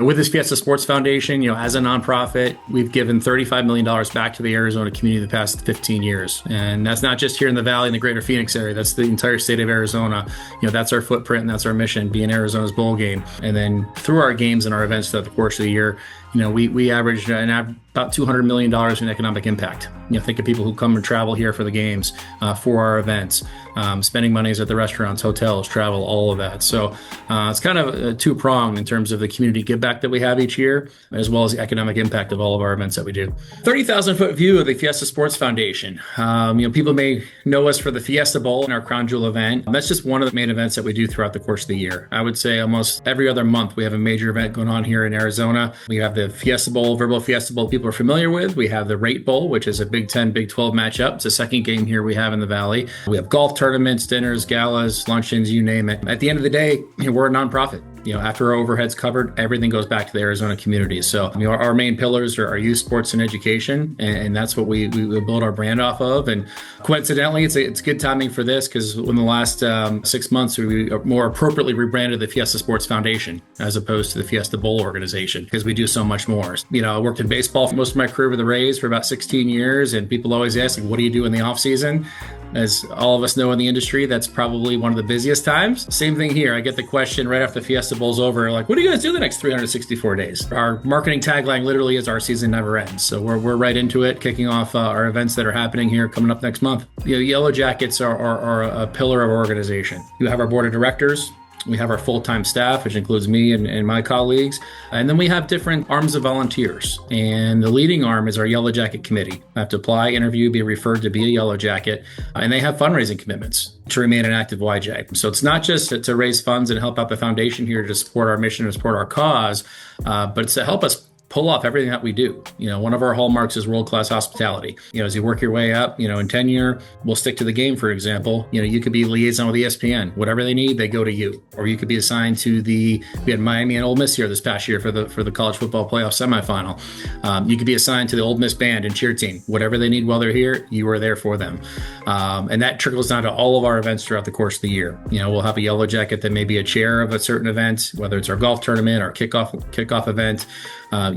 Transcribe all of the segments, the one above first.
With this Fiesta Sports Foundation, as a nonprofit, we've given $35 million back to the Arizona community the past 15 years. And that's not just here in the Valley and the greater Phoenix area. That's the entire state of Arizona. That's our footprint and that's our mission, being Arizona's bowl game. And then through our games and our events throughout the course of the year, we average about $200 million in economic impact. Think of people who come and travel here for the games, for our events, spending monies at the restaurants, hotels, travel, all of that. So it's kind of a two-pronged in terms of the community give back that we have each year, as well as the economic impact of all of our events that we do. 30,000-foot view of the Fiesta Sports Foundation. People may know us for the Fiesta Bowl and our Crown Jewel event. That's just one of the main events that we do throughout the course of the year. I would say almost every other month we have a major event going on here in Arizona. We have the Fiesta Bowl, Verbal Fiesta Bowl people are familiar with. We have the Rate Bowl, which is a Big 10, Big 12 matchup. It's the second game here we have in the Valley. We have golf tournaments, dinners, galas, luncheons, you name it. At the end of the day, we're a nonprofit. After our overhead's covered, everything goes back to the Arizona community. So, our main pillars are youth, sports, and education, and that's what we build our brand off of. And coincidentally, it's good timing for this because in the last 6 months, we more appropriately rebranded the Fiesta Sports Foundation as opposed to the Fiesta Bowl organization because we do so much more. I worked in baseball for most of my career with the Rays for about 16 years, and people always ask, what do you do in the off season? As all of us know in the industry, that's probably one of the busiest times. Same thing here. I get the question right after the Fiesta Bowl's over, like, what do you guys do the next 364 days? Our marketing tagline literally is our season never ends. So we're right into it, kicking off our events that are happening here coming up next month. Yellow Jackets are a pillar of our organization. You have our board of directors. We have our full-time staff, which includes me and my colleagues. And then we have different arms of volunteers. And the leading arm is our Yellow Jacket Committee. I have to apply, interview, be referred to be a Yellow Jacket. And they have fundraising commitments to remain an active YJ. So it's not just to raise funds and help out the foundation here to support our mission and support our cause, but it's to help us pull off everything that we do. One of our hallmarks is world-class hospitality. As you work your way up, in tenure, we'll stick to the game, for example. You could be liaison with ESPN. Whatever they need, they go to you. Or you could be assigned to we had Miami and Ole Miss here this past year for the college football playoff semifinal. You could be assigned to the Ole Miss band and cheer team. Whatever they need while they're here, you are there for them. And that trickles down to all of our events throughout the course of the year. We'll have a Yellow Jacket that may be a chair of a certain event, whether it's our golf tournament, our kickoff event,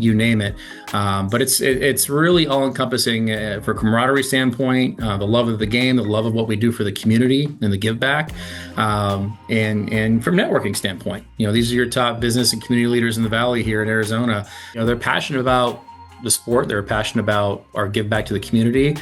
you name it. But it's really all encompassing for camaraderie standpoint, the love of the game, the love of what we do for the community and the give back, and from networking standpoint. These are your top business and community leaders in the Valley here in Arizona. They're passionate about the sport. They're passionate about our give back to the community,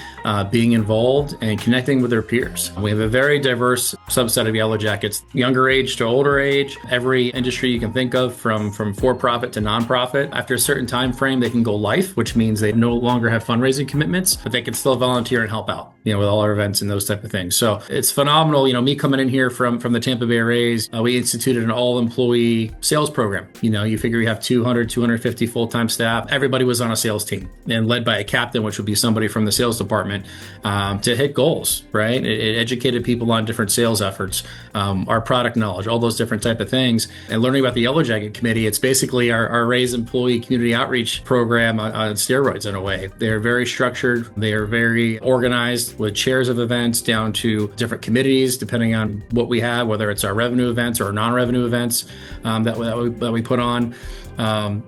being involved and connecting with their peers. We have a very diverse subset of Yellow Jackets, younger age to older age, every industry you can think of from for-profit to nonprofit. After a certain time frame, they can go life, which means they no longer have fundraising commitments, but they can still volunteer and help out, with all our events and those type of things. So it's phenomenal. Me coming in here from the Tampa Bay Rays, we instituted an all-employee sales program. You figure you have 250 full-time staff. Everybody was on a sales team and led by a captain, which would be somebody from the sales department, to hit goals, right? It educated people on different sales efforts, our product knowledge, all those different type of things. And learning about the Yellow Jacket Committee, it's basically our Rays employee community outreach program on steroids in a way. They're very structured. They are very organized with chairs of events down to different committees, depending on what we have, whether it's our revenue events or non-revenue events that we put on.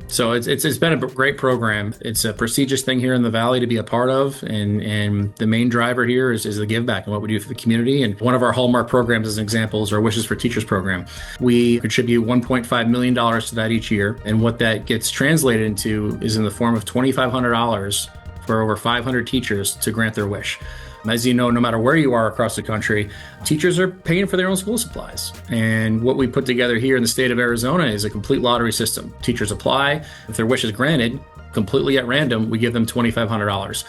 So it's been a great program. It's a prestigious thing here in the Valley to be a part of. And the main driver here is the give back and what we do for the community. And one of our hallmark programs, as an example, is our Wishes for Teachers program. We contribute $1.5 million to that each year. And what that gets translated into is in the form of $2,500 for over 500 teachers to grant their wish. As you know, no matter where you are across the country, teachers are paying for their own school supplies. And what we put together here in the state of Arizona is a complete lottery system. Teachers apply. If their wish is granted, completely at random, we give them $2,500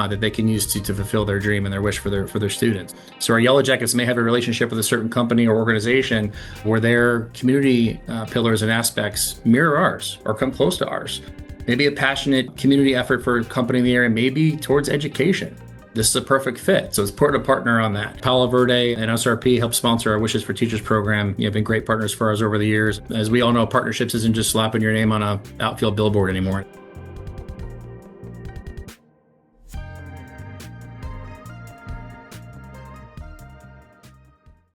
that they can use to fulfill their dream and their wish for their students. So our Yellow Jackets may have a relationship with a certain company or organization where their community pillars and aspects mirror ours or come close to ours. Maybe a passionate community effort for a company in the area, maybe towards education. This is a perfect fit. So it's important to partner on that. Palo Verde and SRP help sponsor our Wishes for Teachers program. You've been great partners for us over the years. As we all know, partnerships isn't just slapping your name on an outfield billboard anymore.